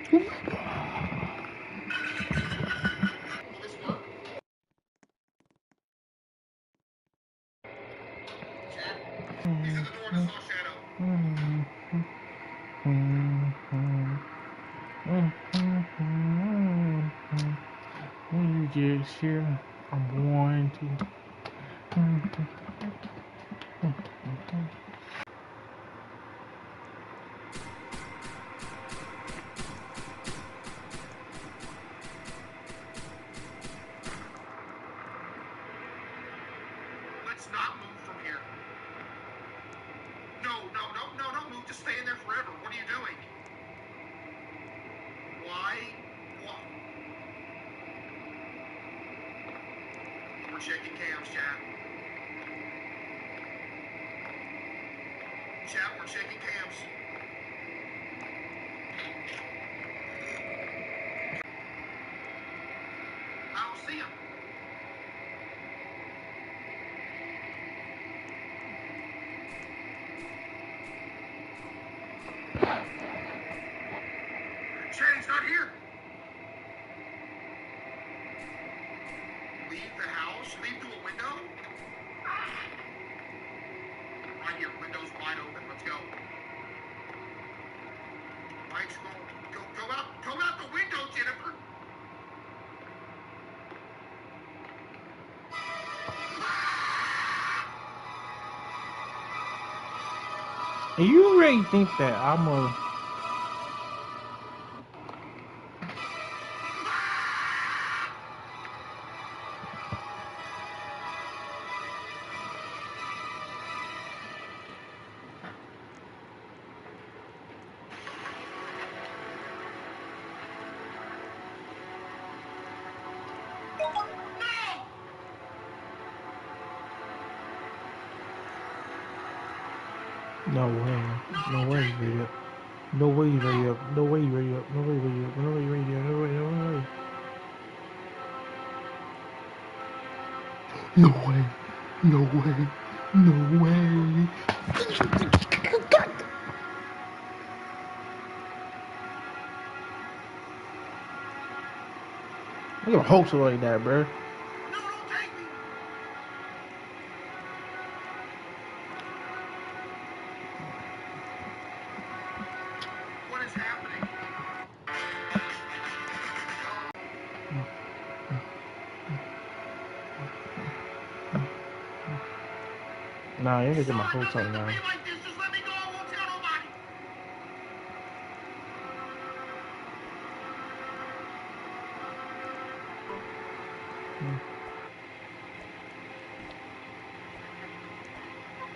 When you get here, I'm going to. Let's not move from here. No, don't move. Just stay in there forever. What are you doing? Why? What? We're checking cams, chat. Chat, we're checking cams. I don't see him. Chat, he's not here. Leave the house? Leave through a window? Right here, window's wide open. Let's go. Mike's going. Go out the window, Jennifer. And you really think that I'm a... No way. No way, radio. No way, radio. No way, radio. No way, radio. No way, radio. No way, no way. No way. No way. No way. I'm gonna hope so like that, bro. No, don't take me. What is happening? Nah, you're gonna get my hopes up now. Like this. Just let me go. I won't tell nobody.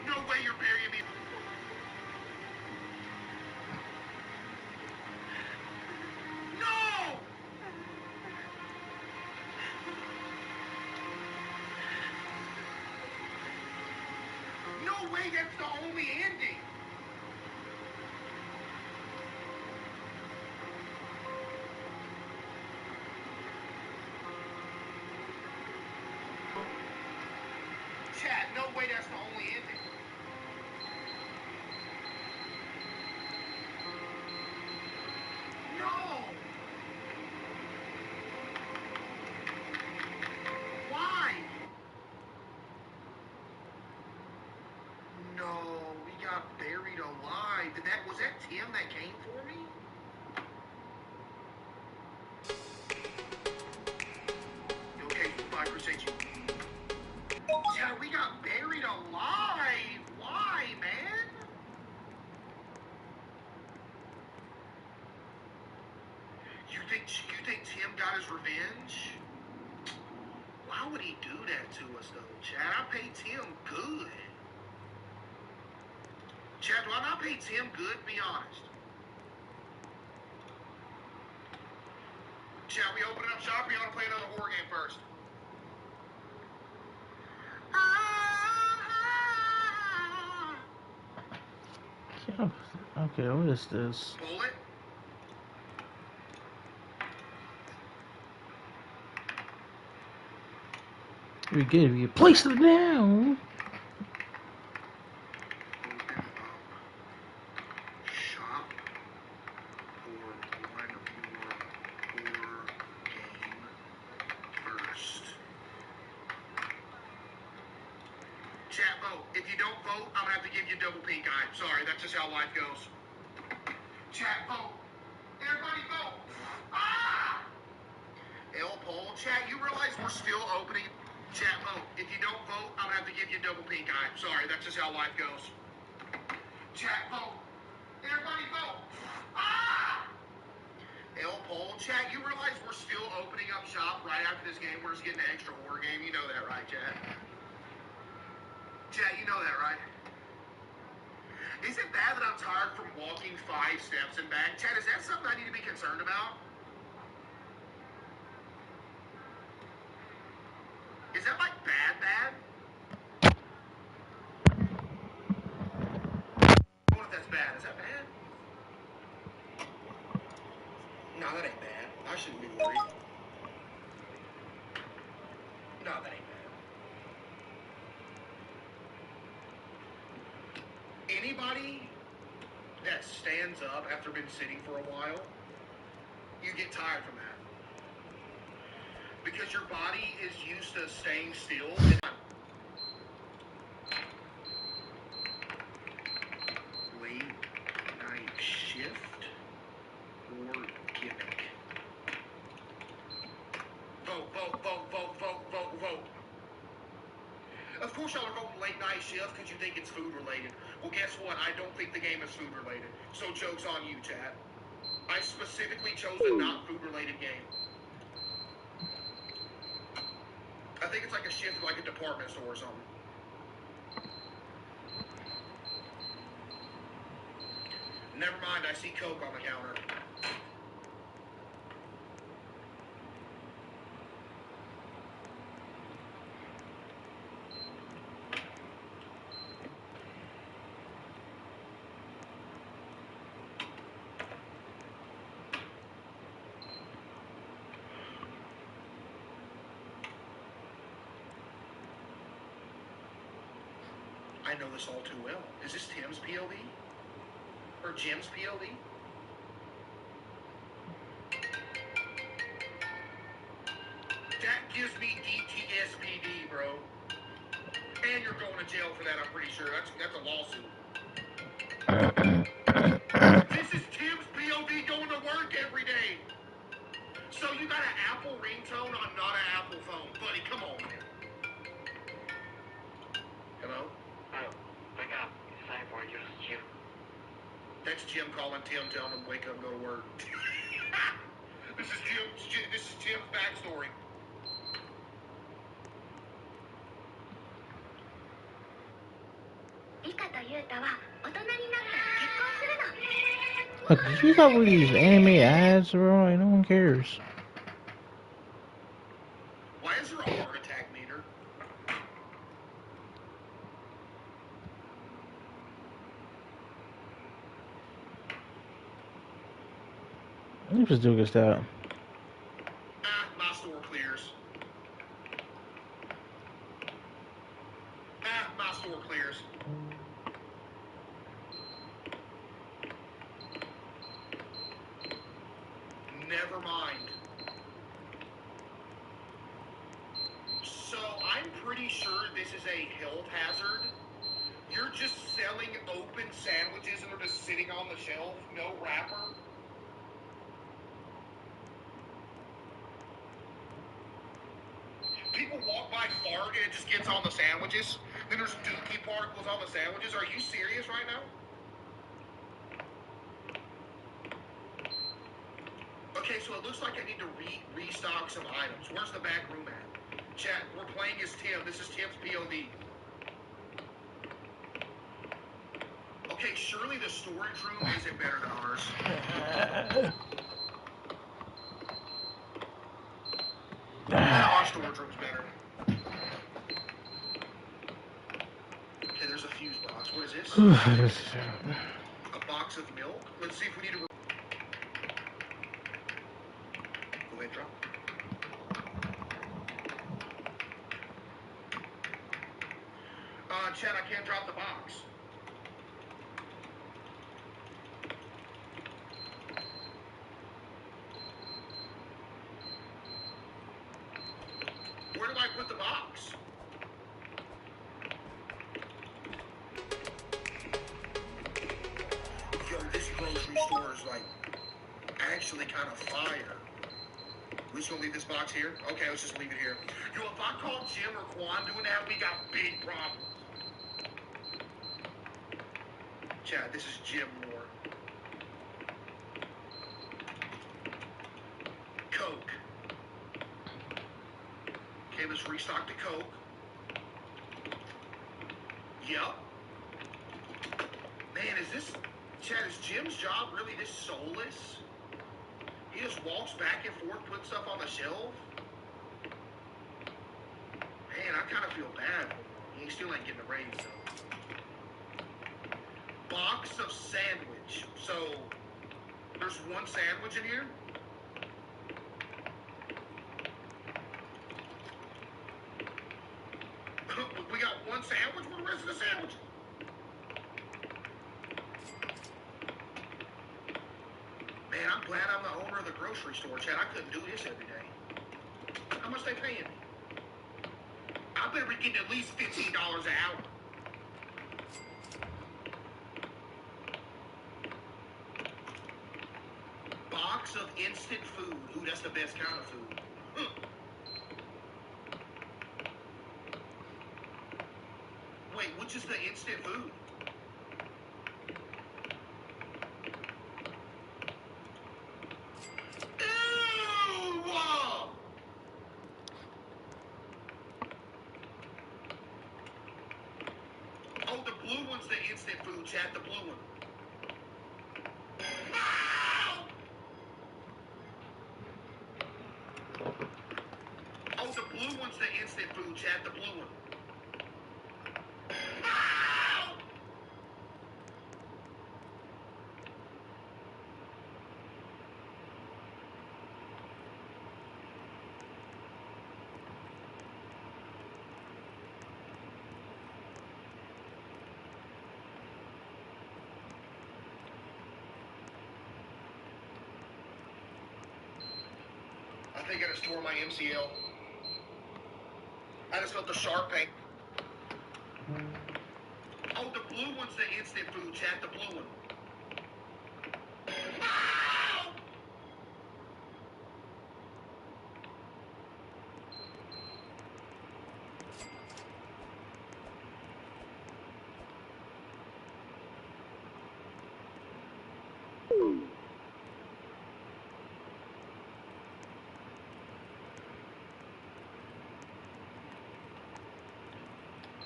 No way you're burying me. No! No way that's the only ending. Chat, no way that's the only ending. No! Why? No, we got buried alive. Was that Tim that came for me? Okay, I appreciate you. Chat, we got buried alive. Why, man? You think Tim got his revenge? Why would he do that to us, though, Chad? I paid Tim good. Chad, do I not pay Tim good? Be honest. Chad, we opening up shop, or you want to play another horror game first? Okay, what is this? Pull it. We get it. Place it down. Shop for one of your vote. If you don't vote, I'm gonna have to give you double pink eye. Sorry, that's just how life goes. Chat, vote. Everybody vote. Ah! L poll. Chat, you realize we're still opening? Chat, vote. If you don't vote, I'm gonna have to give you double pink eye. Sorry, that's just how life goes. Chat, vote. Everybody vote. Ah! L poll. Chat, you realize we're still opening up shop right after this game? We're just getting an extra horror game. You know that, right, Chat? Chat, you know that, right? Is it bad that I'm tired from walking 5 steps and back? Chad, is that something I need to be concerned about? Is that like bad? What if that's bad? Is that bad? No, that ain't bad. I shouldn't be worried. No, that ain't bad. Anybody that stands up after been sitting for a while, you get tired from that. Because your body is used to staying still. Late night shift or gimmick. Vote. Of course y'all are voting late night shift because you think it's food related. Well, guess what? I don't think the game is food related. So joke's on you, chat. I specifically chose a not food related game. I think it's like a shift like a department store or something. Never mind, I see Coke on the counter. I know this all too well. Is this Tim's POV? Or Jim's POV? That gives me DTSPD, bro. And you're going to jail for that, I'm pretty sure. That's a lawsuit. This is Tim's POV going to work every day. So you got an Apple ringtone on not an Apple phone. Buddy, come on, man. Hello? Oh, wake up. It's time for you to Jim. That's Jim calling Tim, telling him wake up and go to work. This is Tim's backstory. Look, did you stop with these anime ads, bro? Like, no one cares. Why is there a heart attack meter? Let me just do this out. My store clears. My store clears. Never mind. So I'm pretty sure this is a health hazard. You're just selling open sandwiches and they're just sitting on the shelf, no wrapper. People walk by, fart, and it just gets on the sandwiches. Then there's dookie particles on the sandwiches. Are you serious right now? Okay, so it looks like I need to restock some items. Where's the back room at? Chat, we're playing as Tim. This is Tim's POV. Okay, surely the storage room isn't better than ours. Our storage room's better. Okay, there's a fuse box. What is this? A box of milk? Let's see if we need to... Go ahead, drop. Chad, I can't drop the box. Where do I put the box? grocery store is like actually kind of fire. We just gonna leave this box here? Okay, let's just leave it here. Yo, if I call Jim or Quan doing that, we got big problems. Chad, this is Jim Moore. Coke. Okay, let's restock the Coke. Yep. Man, Chad, is Jim's job really this soulless? He just walks back and forth, puts stuff on the shelf? Man, I kind of feel bad. He still ain't getting a raise, though. Box of sandwich. So, there's one sandwich in here? We got one sandwich? Where the rest of the sandwich? Man, I'm glad I'm the owner of the grocery store, Chad. I couldn't do this every day. How much they paying me? I better be getting at least $15 an hour. Box of instant food. Ooh, that's the best kind of food. Wait, which is the instant food? Ew! Oh, the blue one's the instant food, Chad. The blue one. Oh, the blue one's the instant food, Chad. The blue one. I think I just tore my MCL. I just felt the sharp pain. Oh, the blue one's the instant food, Chad. The blue one.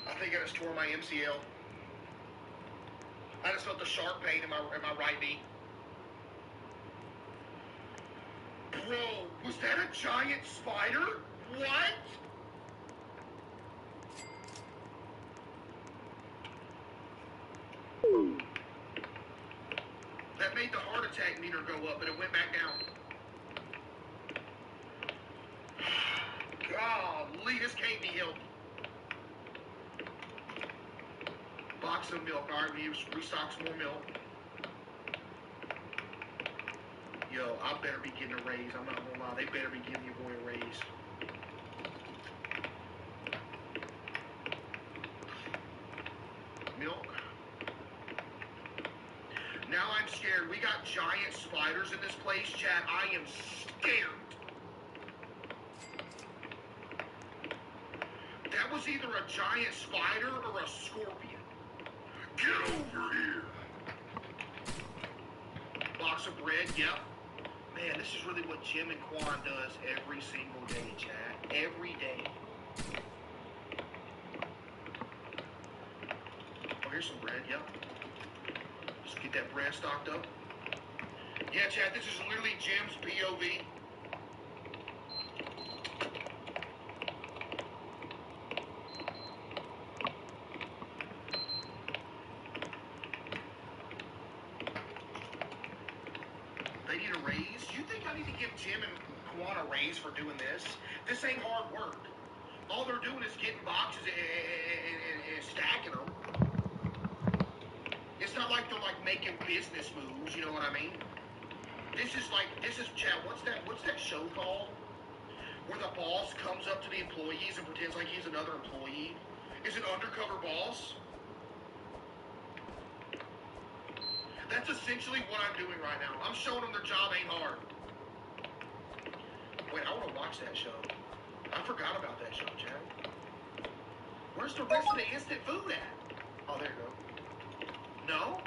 I think I just tore my MCL. I just felt the sharp pain in my right knee. Bro, was that a giant spider? What? That made the heart attack meter go up, but it went back down. Golly, this can't be healthy. Box of milk. All right, we restock some more milk. Yo, I better be getting a raise. I'm not gonna lie. They better be giving your boy a raise. Milk. Now I'm scared. We got giant spiders in this place, Chad. I am scared. That was either a giant spider or a scorpion. Get over here. Box of bread, yep. Man, this is really what Jim and Quan does every single day, Chad. Every day. Oh, here's some bread, yep. Just get that bread stocked up. Yeah, Chad, this is literally Jim's POV. They need a raise? You think I need to give Jim and Quan a raise for doing this? This ain't hard work. All they're doing is getting boxes and stacking them. It's not like they're like making business moves, you know what I mean? This is Chad, what's that show called? Where the boss comes up to the employees and pretends like he's another employee? Is it Undercover Boss? That's essentially what I'm doing right now. I'm showing them their job ain't hard. Wait, I want to watch that show. I forgot about that show, Chad. Where's the rest of the instant food at? Oh, there you go. No?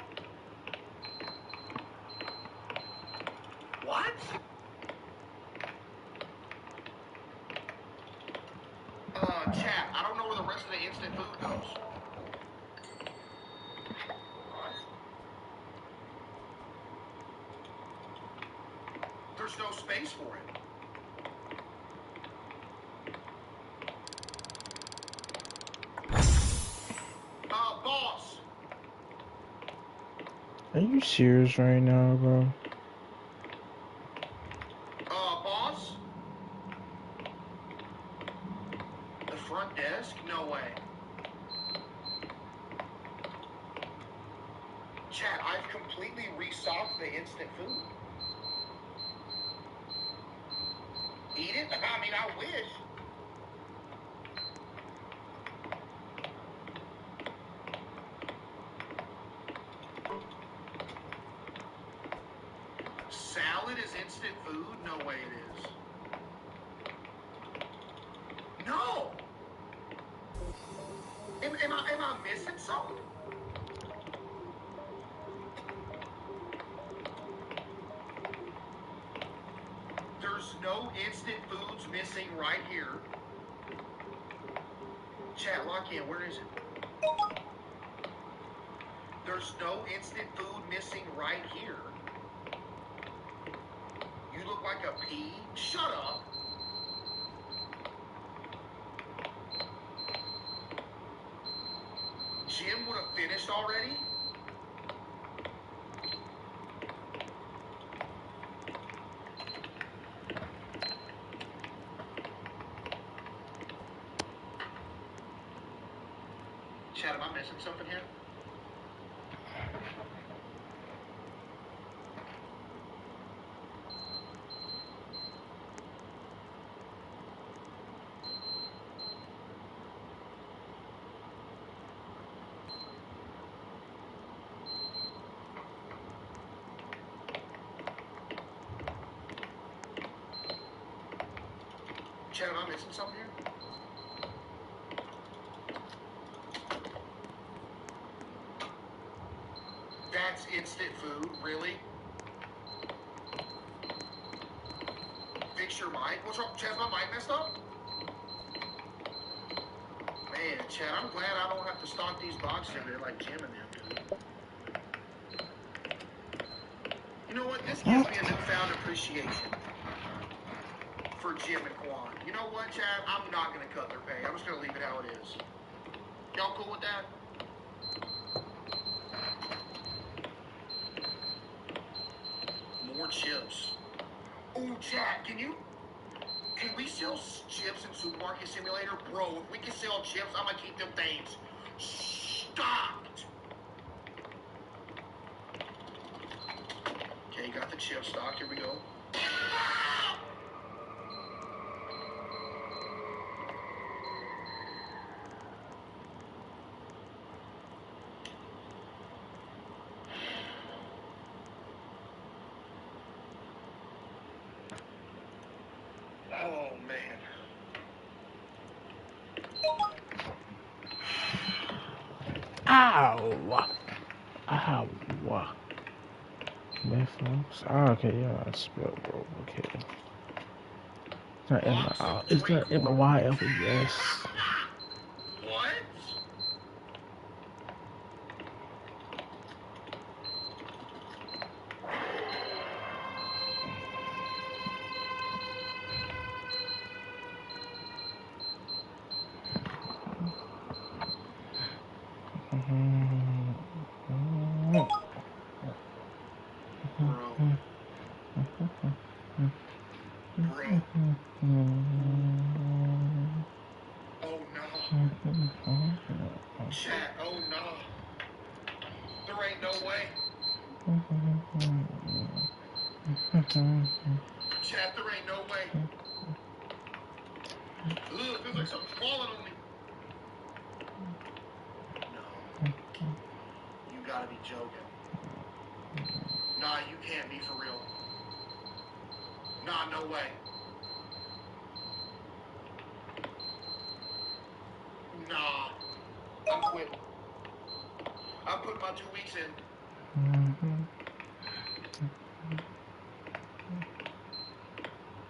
What? Chat, I don't know where the rest of the instant food goes. There's no space for it. Boss. Are you serious right now, bro? Boss? The front desk? No way. Chat, I've completely restocked the instant food. Eat it? I mean, I wish. Salad is instant food? No way it is. No! Am I missing something? There's no instant foods missing right here. Chat, lock in. Where is it? There's no instant food missing right here. You look like a pea. Shut up. Jim would have finished already? Chad, am I missing something here? Chad, am I missing something here? That's instant food, really? Fix your mic? What's wrong? Chad's my mic messed up? Man, Chad, I'm glad I don't have to stock these boxes every day like Jim and them do. You know what? This gives me a newfound appreciation for Jim and Quan. You know what, Chad? I'm not going to cut their pay. I'm just going to leave it how it is. Y'all cool with that? More chips. Ooh, Chad, can we sell chips in Supermarket Simulator? Bro, if we can sell chips, I'm going to keep them things stocked. Okay, got the chip stock. Here we go. Oh, man. Ow! Ow! Man, folks. Oh, okay, yeah, I spelled bro. Okay. It's not in my it's not in my YFS. What? Bro. Oh no. Chat, oh no. There ain't no way. Chat, there ain't no way. Ugh, feels like something's falling on me. No. You gotta be joking. Nah, you can't be for real. Nah, no way. Nah. I'm quitting. I'm putting my 2 weeks in.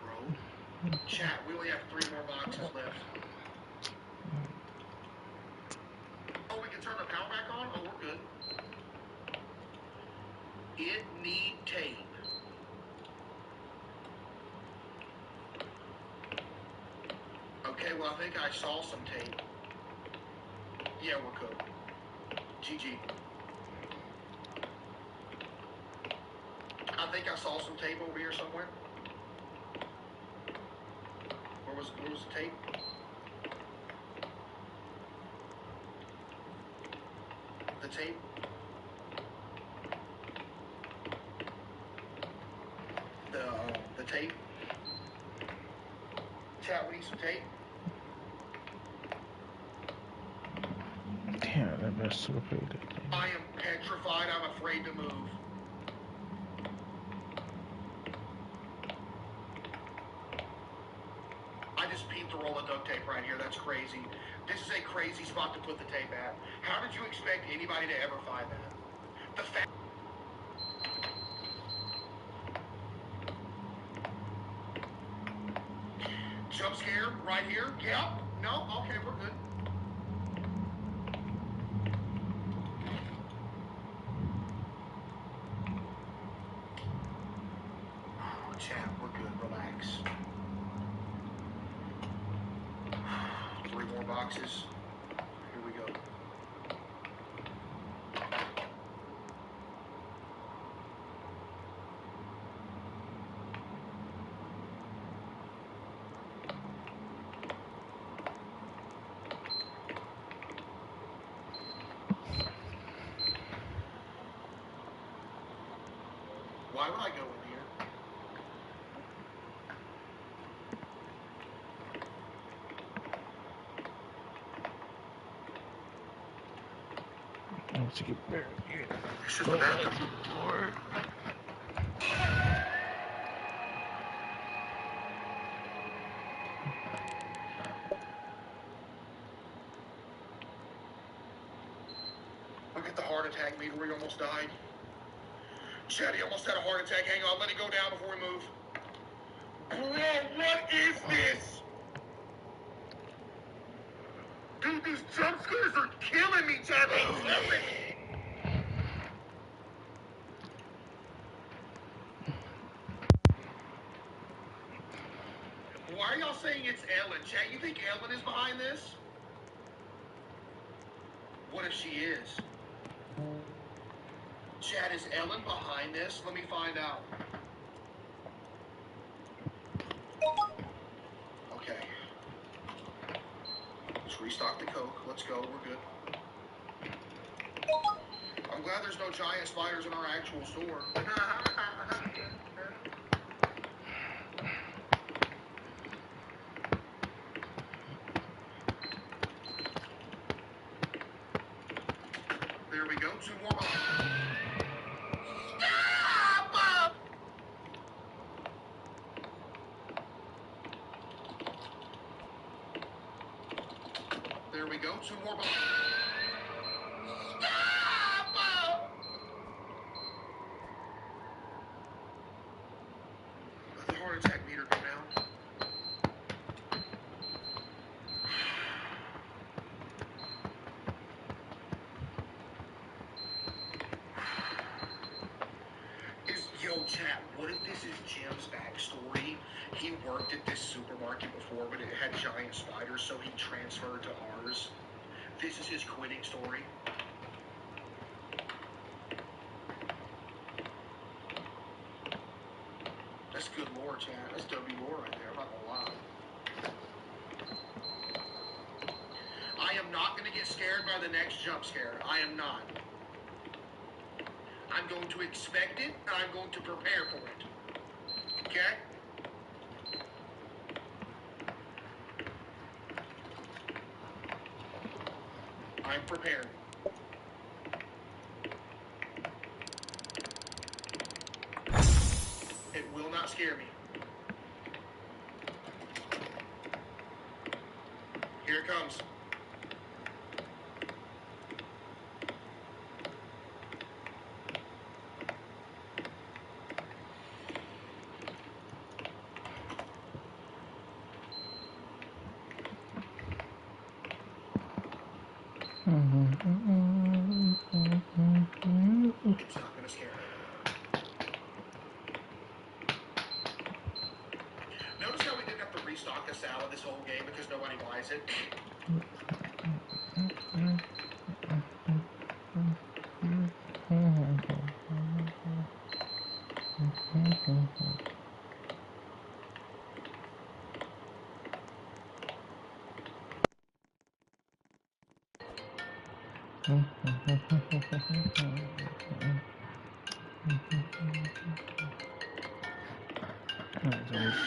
Bro. Chat, we only have 3 more boxes left. Oh, we can turn the power back on? Oh, we're good. It need tape. Okay, well, I think I saw some tape. Yeah, we're good. GG. I think I saw some tape over here somewhere. Where was the tape? The tape? The tape? Chat, we need some tape. Damn, that best super paid. I am petrified. I'm afraid to move. I just peeped a roll of duct tape right here. That's crazy. This is a crazy spot to put the tape at. How did you expect anybody to ever find that? The fact. Jump scare right here. Yep. No. Okay, we're good. Oh, chat, we're good. Relax. 3 more boxes. Here we go. Why would I go in here? I want to get buried. It's just the bathroom. Lord. Look at the heart attack meter where he almost died. Chad, he almost had a heart attack. Hang on, let it go down before we move. Bro, what is this? Dude, these jump scares are killing me, Chad. They killing me. Why are y'all saying it's Ellen? Chad, you think Ellen is behind this? What if she is? Chad, is Ellen behind this? Let me find out. Okay. Let's restock the Coke. Let's go. We're good. I'm glad there's no giant spiders in our actual store. There we go. 2 more boxes. Stop! There we go. 2 more boxes. Stop! Let the heart attack meter go down. Yo, chat, what if this is Jim's backstory? He worked at this supermarket before, but it had giant spiders, so he transferred to ours. This is his quitting story. That's good lore, chat. That's W lore right there. I'm not gonna lie. I am not gonna get scared by the next jump scare. I am not. I'm going to expect it, and I'm going to prepare for it. Okay? I'm prepared. not scare me. Here it comes. It's not gonna scare her. Notice how we didn't have to restock the salad this whole game because nobody buys it?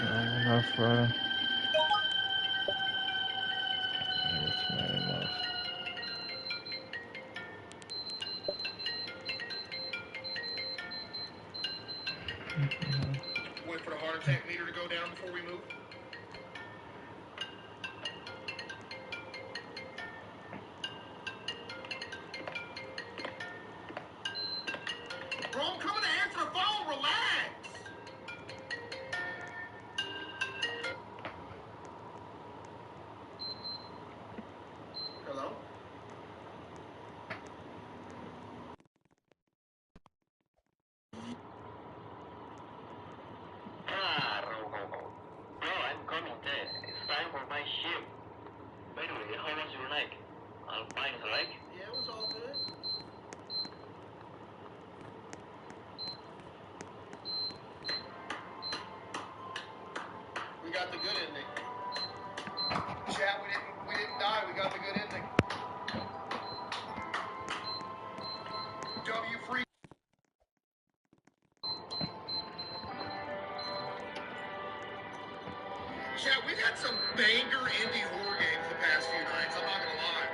Enough, bro. That's not enough. Wait for the heart attack meter to go down before we move. Bro, I'm coming to answer the phone. Relax. Hello? Rococo. Bro, I'm coming there. It's time for my ship. By the way, how was your night? All fine, right? Yeah, it was all good. We got the good ending. Chat, we didn't die. We got the good ending. W free. Chat, we've had some banger indie horror games the past few nights. I'm not gonna lie.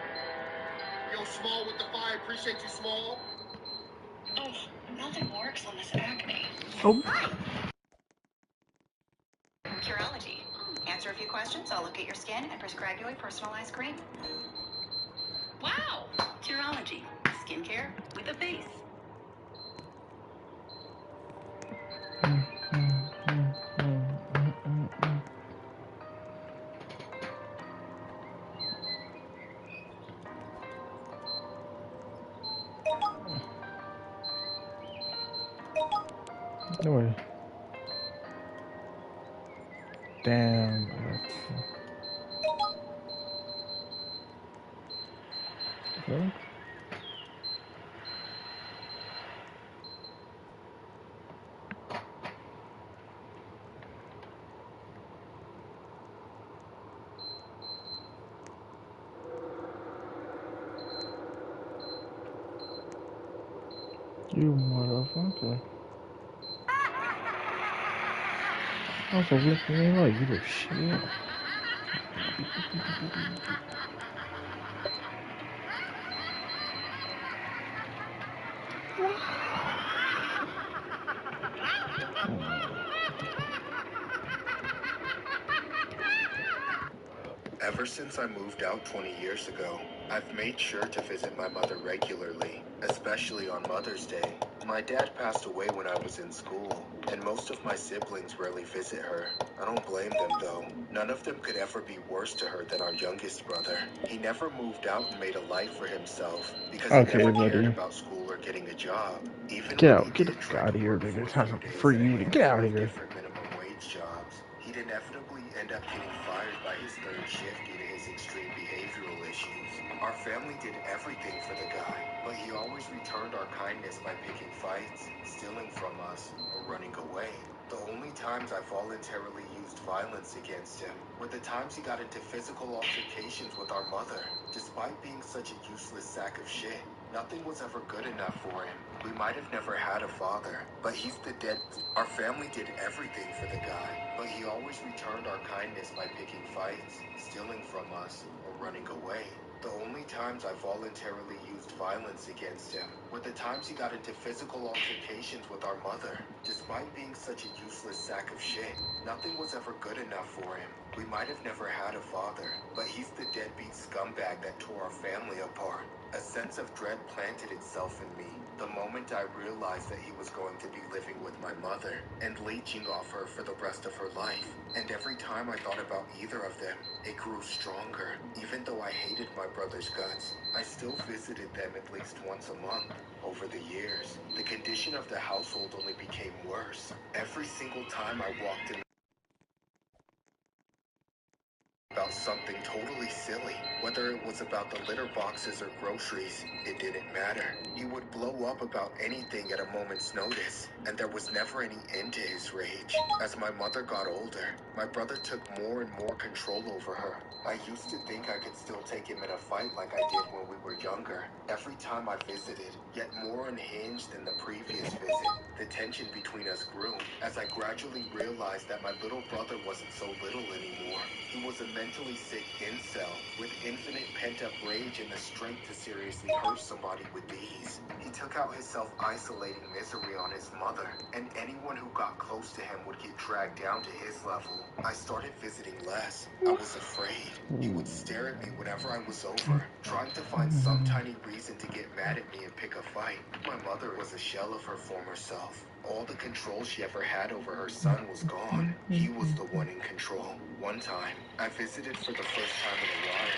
Yo, Small with the 5. Appreciate you, Small. Oh, nothing works on this acne. Oh. Curology. Answer a few questions, I'll look at your skin and prescribe you a personalized cream. Wow! Curology. Skincare with a face. No way. Damn. Okay. You motherfucker. I was like, look, you ain't like, you the shit. Ever since I moved out 20 years ago, I've made sure to visit my mother regularly, especially on Mother's Day. My dad passed away when I was in school, and most of my siblings rarely visit her. I don't blame them though. None of them could ever be worse to her than our youngest brother. He never moved out and made a life for himself because he Okay, never cared buddy. about school or getting a job. Even Get when out. he Get the did fuck try out of to here, work nigga. 4 It's time straight days for at a you to get out handful of of here. different minimum wage jobs, he'd inevitably end up getting fired by his third shift due to his extreme behavioral issues. Our family did everything for the guy, but he always returned our kindness by picking fights, stealing from us, or running away. The only times I voluntarily used violence against him were the times he got into physical altercations with our mother. Despite being such a useless sack of shit, nothing was ever good enough for him. We might have never had a father, but he's the dead. Our family did everything for the guy, but he always returned our kindness by picking fights, stealing from us, or running away. The only times I voluntarily used violence against him were the times he got into physical altercations with our mother. Despite being such a useless sack of shit, nothing was ever good enough for him. We might have never had a father, but he's the deadbeat scumbag that tore our family apart. A sense of dread planted itself in me the moment I realized that he was going to be living with my mother and leeching off her for the rest of her life. And every time I thought about either of them, it grew stronger. Even though I hated my brother's guts, I still visited them at least once a month. Over the years, the condition of the household only became worse. Every single time I walked in about something totally silly, whether it was about the litter boxes or groceries, it didn't matter. He would blow up about anything at a moment's notice, and there was never any end to his rage. As my mother got older, my brother took more and more control over her. I used to think I could still take him in a fight like I did when we were younger. Every time I visited, yet more unhinged than the previous visit, the tension between us grew as I gradually realized that my little brother wasn't so little anymore. He was a mentally sick incel with infinite pent-up rage and the strength to seriously hurt somebody with ease. He took out his self-isolating misery on his mother, and anyone who got close to him would get dragged down to his level. I started visiting less. I was afraid. He would stare at me whenever I was over, trying to find some tiny reason to get mad at me and pick a fight. My mother was a shell of her former self. All the control she ever had over her son was gone. He was the one in control. One time, I visited for the first time in a while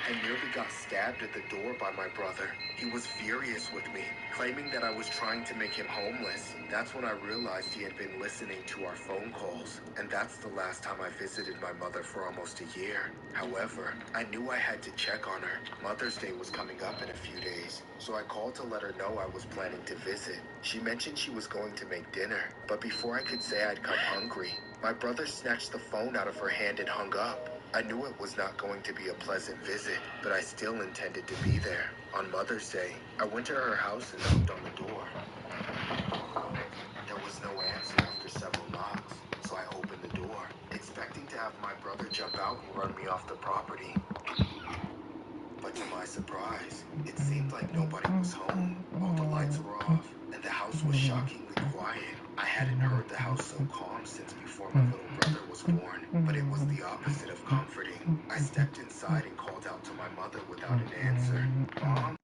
and nearly got stabbed at the door by my brother. He was furious with me, claiming that I was trying to make him homeless. That's when I realized he had been listening to our phone calls, and that's the last time I visited my mother for almost a year. However, I knew I had to check on her. Mother's Day was coming up in a few days, so I called to let her know I was planning to visit. She mentioned she was going to make dinner, but before I could say I'd come hungry, my brother snatched the phone out of her hand and hung up. I knew it was not going to be a pleasant visit, but I still intended to be there. On Mother's Day, I went to her house and knocked on the door. There was no answer after several knocks, so I opened the door, expecting to have my brother jump out and run me off the property. But to my surprise, it seemed like nobody was home. All the lights were off, and the house was shockingly quiet. I hadn't heard the house so calm since before my little brother was born, but it was the opposite of comforting. I stepped inside and called out to my mother without an answer. Mom?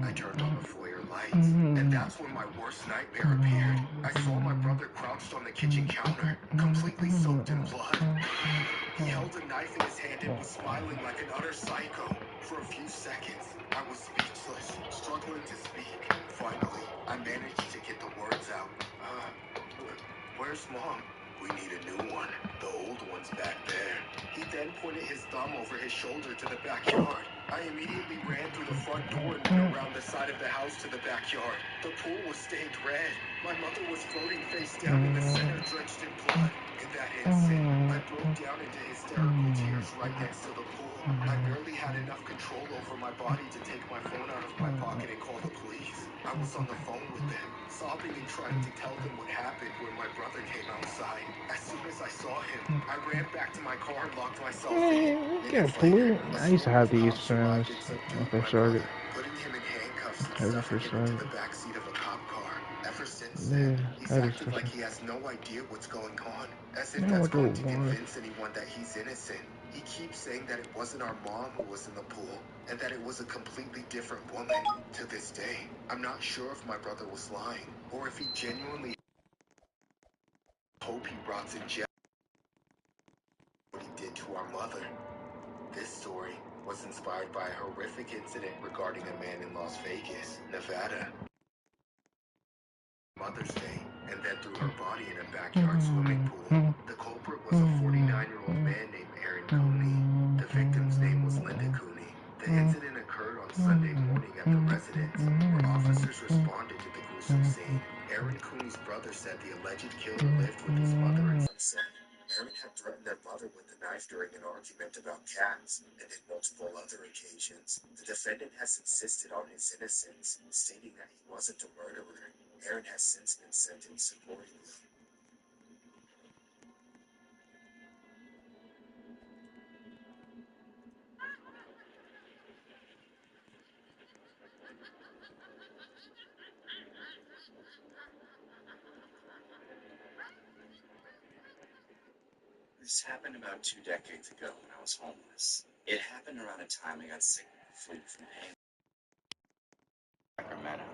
I turned on the foyer lights, and that's when my worst nightmare appeared. I saw my brother crouched on the kitchen counter, completely soaked in blood. He held a knife in his hand and was smiling like an utter psycho. For a few seconds, I was speechless, struggling to speak. Finally, I managed to get the words out. Where's Mom? We need a new one. The old one's back there. He then pointed his thumb over his shoulder to the backyard. I immediately ran through the front door and went around the side of the house to the backyard. The pool was stained red. My mother was floating face down in the center, drenched in blood. In that instant, I broke down into hysterical tears right next to the pool. I barely had enough control over my body to take my phone out of my pocket and call the police. I was on the phone with them, sobbing and trying to tell them what happened when my brother came outside. As soon as I saw him, I ran back to my car and locked myself in. Get Minutes later, blue. a I used to swarm have of these cops when arrived and I subdued first my started. brother, putting him in handcuffs and I stuffing first him into started. the backseat of a cop car. Ever since Yeah, then, he's I just acted like started. he has no idea what's going on, as if Man, that's what the going to boy? convince anyone that he's innocent. He keeps saying that it wasn't our mom who was in the pool, and that it was a completely different woman. To this day, I'm not sure if my brother was lying, or if he genuinely hope he rots in jail for what he did to our mother. This story was inspired by a horrific incident regarding a man in Las Vegas, Nevada. Mother's Day, and then threw her body in a backyard swimming pool. The culprit was a 49-year-old man named Aaron Cooney. The victim's name was Linda Cooney. The incident occurred on Sunday morning at the residence, where officers responded to the gruesome scene. Aaron Cooney's brother said the alleged killer lived with his mother and some son. Aaron had threatened their mother with a knife during an argument about cats, and on multiple other occasions. The defendant has insisted on his innocence, stating that he wasn't a murderer. Aaron has since been sentenced accordingly. This happened about 2 decades ago when I was homeless. It happened around a time I got sick with the flu from pain. Sacramento.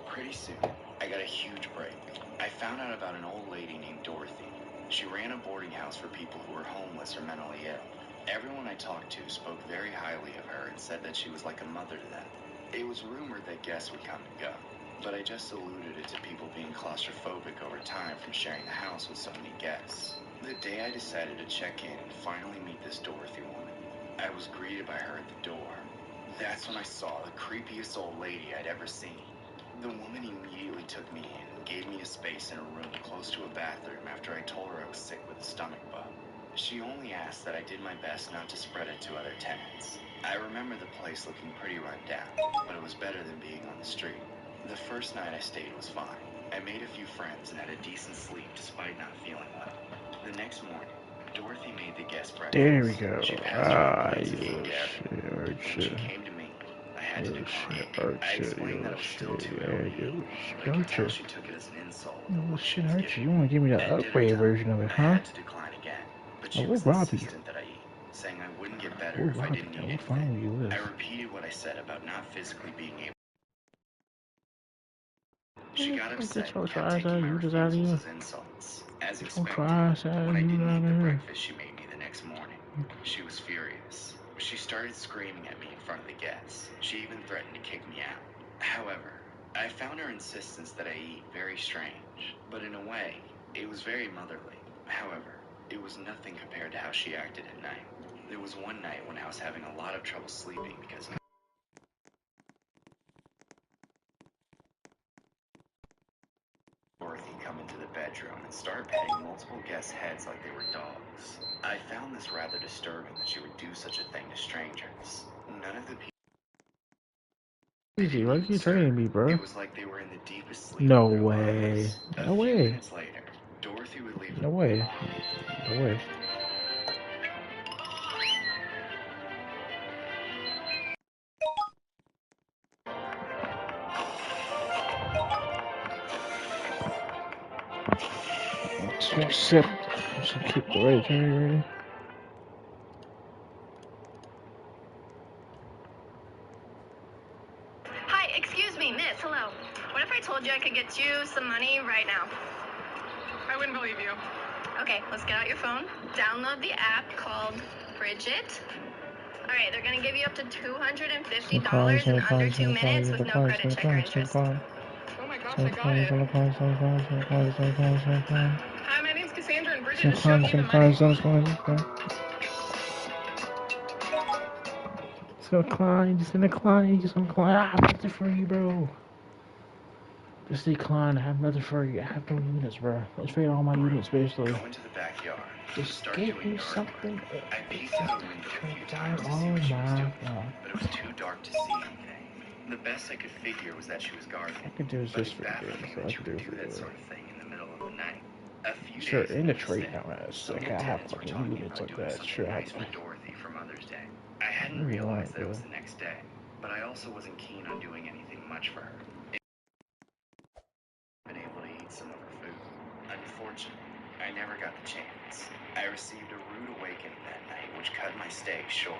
Pretty soon, I got a huge break. I found out about an old lady named Dorothy. She ran a boarding house for people who were homeless or mentally ill. Everyone I talked to spoke very highly of her and said that she was like a mother to them. It was rumored that guests would come and go, but I just alluded it to people being claustrophobic over time from sharing the house with so many guests. The day I decided to check in and finally meet this Dorothy woman, I was greeted by her at the door. That's when I saw the creepiest old lady I'd ever seen. The woman immediately took me in and gave me a space in a room close to a bathroom after I told her I was sick with a stomach bug. She only asked that I did my best not to spread it to other tenants. I remember the place looking pretty run down, but it was better than being on the street. The first night I stayed was fine. I made a few friends and had a decent sleep despite not feeling well. The next morning, Dorothy made the guest breakfast. There we go. She passed around plates of You food to everyone. When she came to me, I had to decline. I explained that it was still too early to eat, but I could tell she took it as an insult. Oh shit, Archie, you want to give me the upgrade version of it, I huh? had to decline again, but she was insistent that I eat, saying I wouldn't get better if I didn't eat anything. I repeated what I said about not physically being able. She got upset and kept taking my refusals as insults. As expected, when I didn't eat the breakfast she made me the next morning, she was furious. She started screaming at me in front of the guests. She even threatened to kick me out. However, I found her insistence that I eat very strange, but in a way, it was very motherly. However, it was nothing compared to how she acted at night. There was one night when I was having a lot of trouble sleeping because Dorothy come into the bedroom and start petting multiple guests' heads like they were dogs. I found this rather disturbing that she would do such a thing to strangers. None of the people. Easy, why are you training me, bro? It was like they were in the deepest sleep. No way. No way. A few minutes later, Dorothy would leave. No way. No way. So sip. So keep the right ready. Hi, excuse me, miss, hello. What if I told you I could get you some money right now? I wouldn't believe you. Okay, let's get out your phone. Download the app called Bridget. Alright, they're gonna give you up to $250 in under 2 minutes with no credit check or interest. Oh my gosh, I got it. Hi, my name's Cassandra and Bridget just showed me the money. Just gonna climb. I have nothing for you, bro. Just decline. I have nothing for you. I have no units, bro. Let's trade all my units, basically. Go into the backyard. Just get me something. I peeked out a window a few times to see what she was doing, but it was too dark to see anything. The best I could figure was that she was gardening. I could do is But just it for baffled me so that I she could would do do that for sort of thing in the middle of the night. A few sure, days in the before trade stay, now, as some like I have tenants were fucking talking units about like doing that. something Sure, I nice have for Dorothy for Mother's Day. I I hadn't really realized want that it was to. the next day, but I also wasn't keen on doing anything much for her. Been able to eat some of her food. Unfortunately, I never got the chance. I received a rude awakening that night, which cut my stay short.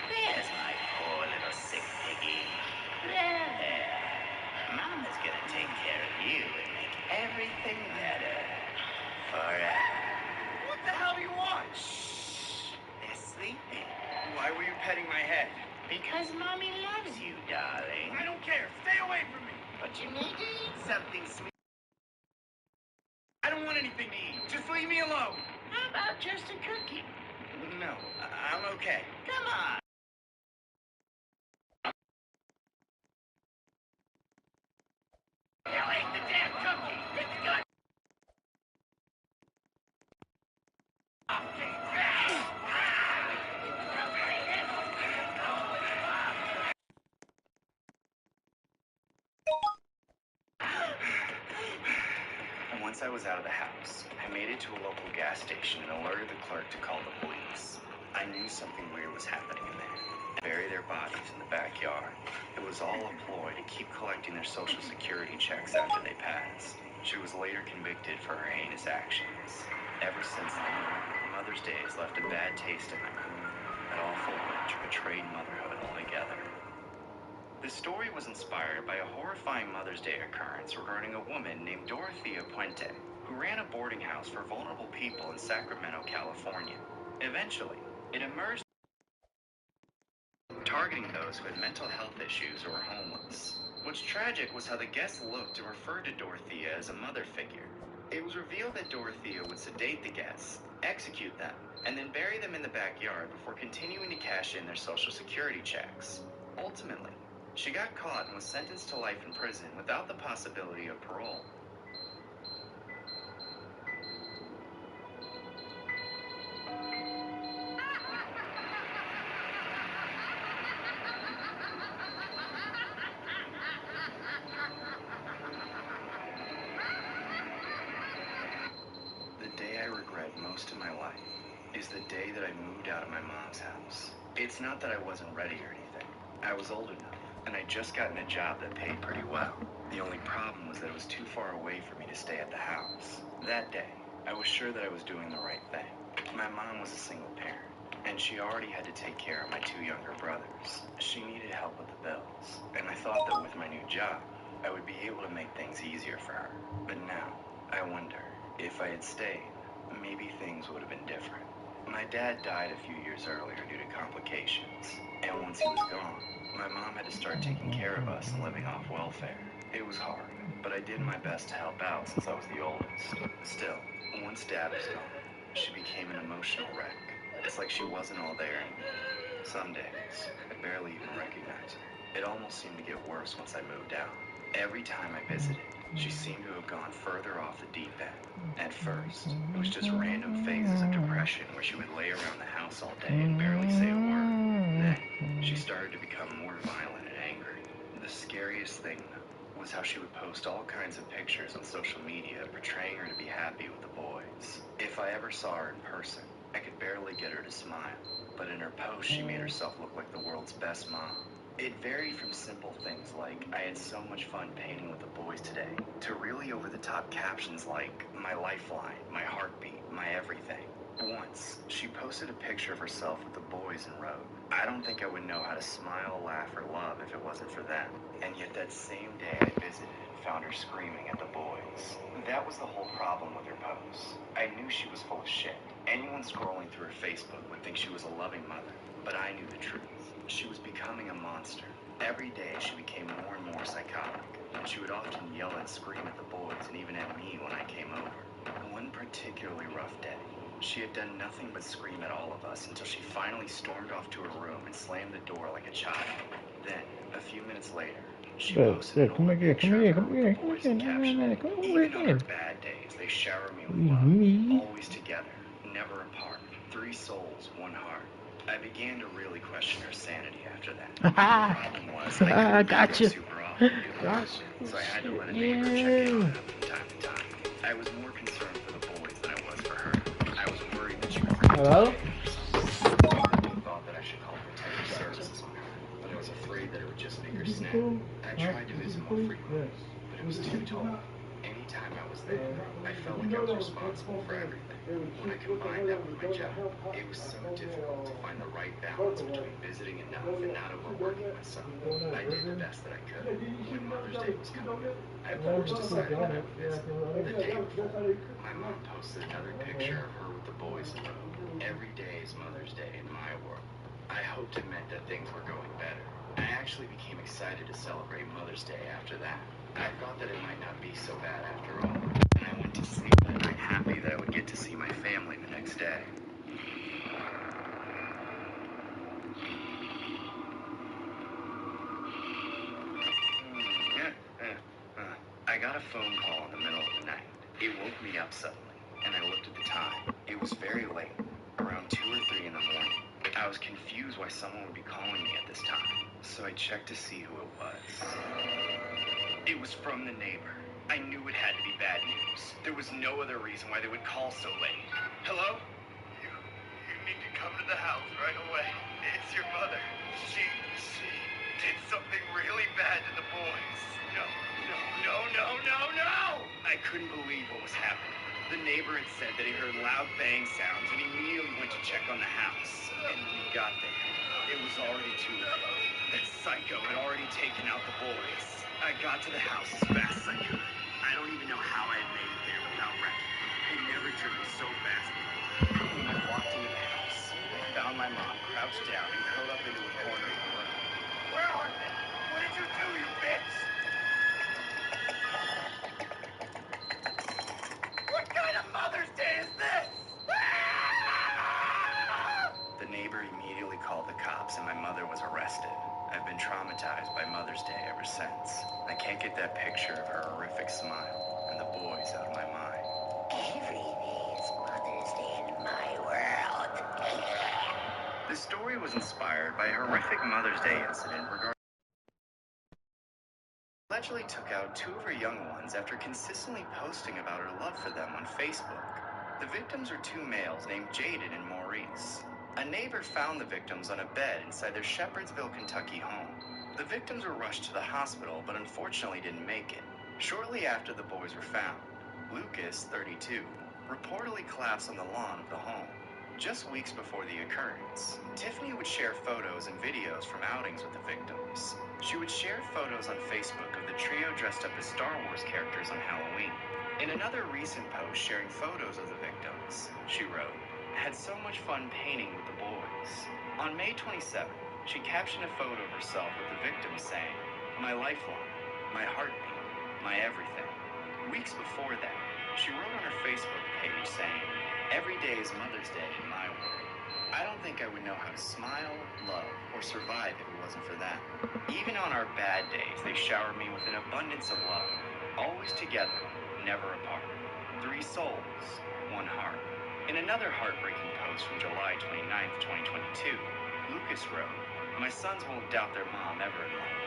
There's my poor little sick piggy. There. Mama's gonna take care of you and make everything better. Forever. What the hell do you want? Shh. They're sleeping. Why were you petting my head? Because Mommy loves you, darling. I don't care. Stay away from me. But you need to eat something sweet. I don't want anything to eat. Just leave me alone. How about just a cookie? No, I'm okay. Come on. You ate the damn cookie. It's good. Once I was out of the house, I made it to a local gas station and alerted the clerk to call the police. I knew something weird was happening in there. Bury their bodies in the backyard. It was all a ploy to keep collecting their Social Security checks after they passed. She was later convicted for her heinous actions. Ever since then, Mother's Day has left a bad taste in my mouth. That awful witch betrayed motherhood altogether. The story was inspired by a horrifying Mother's Day occurrence regarding a woman named Dorothea Puente, who ran a boarding house for vulnerable people in Sacramento, California. Eventually, it emerged targeting those who had mental health issues or were homeless. What's tragic was how the guests looked and referred to Dorothea as a mother figure. It was revealed that Dorothea would sedate the guests, execute them, and then bury them in the backyard before continuing to cash in their Social Security checks. Ultimately, she got caught and was sentenced to life in prison without the possibility of parole. The day I regret most in my life is the day that I moved out of my mom's house. It's not that I wasn't ready or anything. I was old enough, and I'd just gotten a job that paid pretty well. The only problem was that it was too far away for me to stay at the house. That day, I was sure that I was doing the right thing. My mom was a single parent, and she already had to take care of my two younger brothers. She needed help with the bills, and I thought that with my new job, I would be able to make things easier for her. But now, I wonder, if I had stayed, maybe things would have been different. My dad died a few years earlier due to complications, and once he was gone, my mom had to start taking care of us and living off welfare. It was hard, but I did my best to help out since I was the oldest. Still, once Dad was gone, she became an emotional wreck. It's like she wasn't all there anymore. Some days, I barely even recognized her. It almost seemed to get worse once I moved out. Every time I visited, she seemed to have gone further off the deep end. At first, it was just random phases of depression where she would lay around the house all day and barely say a word. Then, she started to become more violent and angry. The scariest thing, though, was how she would post all kinds of pictures on social media portraying her to be happy with the boys. If I ever saw her in person, I could barely get her to smile. But in her posts, she made herself look like the world's best mom. It varied from simple things like, I had so much fun painting with the boys today, to really over-the-top captions like, my lifeline, my heartbeat, my everything. Once, she posted a picture of herself with the boys and wrote, I don't think I would know how to smile, laugh, or love if it wasn't for them. And yet that same day I visited and found her screaming at the boys. That was the whole problem with her posts. I knew she was full of shit. Anyone scrolling through her Facebook would think she was a loving mother, but I knew the truth. She was becoming a monster. Every day she became more and more psychotic, and she would often yell and scream at the boys and even at me when I came over. One particularly rough day, she had done nothing but scream at all of us until she finally stormed off to her room and slammed the door like a child. Then, a few minutes later, she posted an older picture of her with the boys and captioned, even on our bad days, they shower me with love, always together, never apart, 3 souls, 1 heart. I began to really question her sanity after that. The problem was I couldn't see her super often due to work, so I had to let a neighbor check in on her from time to time. I was more concerned for the boys than I was for her. I was worried that she would Hello? I thought that I should call protective services on her, but I was afraid that it would just make her snap. I tried to visit more frequently, but it was too tall. Anytime I was there, I felt like I was responsible for everything. When I combined that with my job, it was so difficult to find the right balance between visiting enough and not overworking myself. I did the best that I could. When Mother's Day was coming up, I of course decided that I would visit. The day before, my mom posted another picture of her with the boys and wrote, every day is Mother's Day in my world. I hoped it meant that things were going better. I actually became excited to celebrate Mother's Day after that. I thought that it might not be so bad after all, and I went to sleep that night happy that I would get to see my family the next day. I got a phone call in the middle of the night. It woke me up suddenly, and I looked at the time. It was very late, around 2 or 3 in the morning. I was confused why someone would be calling me at this time, so I checked to see who it was. It was from the neighbor. I knew it had to be bad news. There was no other reason why they would call so late. Hello? You need to come to the house right away. It's your mother. She did something really bad to the boys. No. I couldn't believe what was happening. The neighbor had said that he heard loud bang sounds and he immediately went to check on the house. And when he got there, it was already too late. That psycho had already taken out the boys. I got to the house as fast as I could. I don't even know how I had made it there without wrecking. I'd never driven so fast before. When I walked into the house, I found my mom crouched down and curled up into a corner of the room. Where are they? What did you do, you bitch? What kind of Mother's Day is this? The neighbor immediately called the cops and my mother was arrested. I've been traumatized by Mother's Day ever since. I can't get that picture of her horrific smile and the boys out of my mind. Everything's Mother's Day in my world. This story was inspired by a horrific Mother's Day incident regarding allegedly took out two of her young ones after consistently posting about her love for them on Facebook. The victims are two males named Jaden and Maurice. A neighbor found the victims on a bed inside their Shepherdsville, Kentucky home. The victims were rushed to the hospital, but unfortunately didn't make it. Shortly after the boys were found, Lucas, 32, reportedly collapsed on the lawn of the home. Just weeks before the occurrence, Tiffany would share photos and videos from outings with the victims. She would share photos on Facebook of the trio dressed up as Star Wars characters on Halloween. In another recent post sharing photos of the victims, she wrote, "Had so much fun painting with the boys." On May 27th, she captioned a photo of herself with the victims saying, "My lifeline, my heartbeat, my everything." Weeks before that, she wrote on her Facebook page saying, "Every day is Mother's Day in my world. I don't think I would know how to smile, love, or survive if it wasn't for them. Even on our bad days, they shower me with an abundance of love. Always together, never apart. 3 souls, 1 heart." In another heartbreaking post from July 29th, 2022, Lucas wrote, "My sons won't doubt their mom ever in life.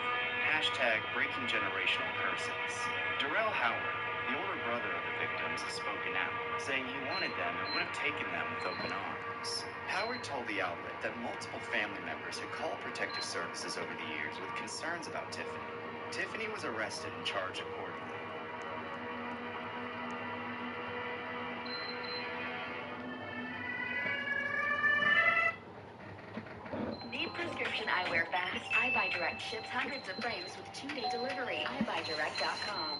Hashtag breaking generational curses." Darrell Howard, the older brother of the victims, has spoken out, saying he wanted them and would have taken them with open arms. Howard told the outlet that multiple family members had called protective services over the years with concerns about Tiffany. Tiffany was arrested and charged accordingly. Need prescription eyewear fast? iBuyDirect ships hundreds of frames with 2-day delivery. iBuyDirect.com.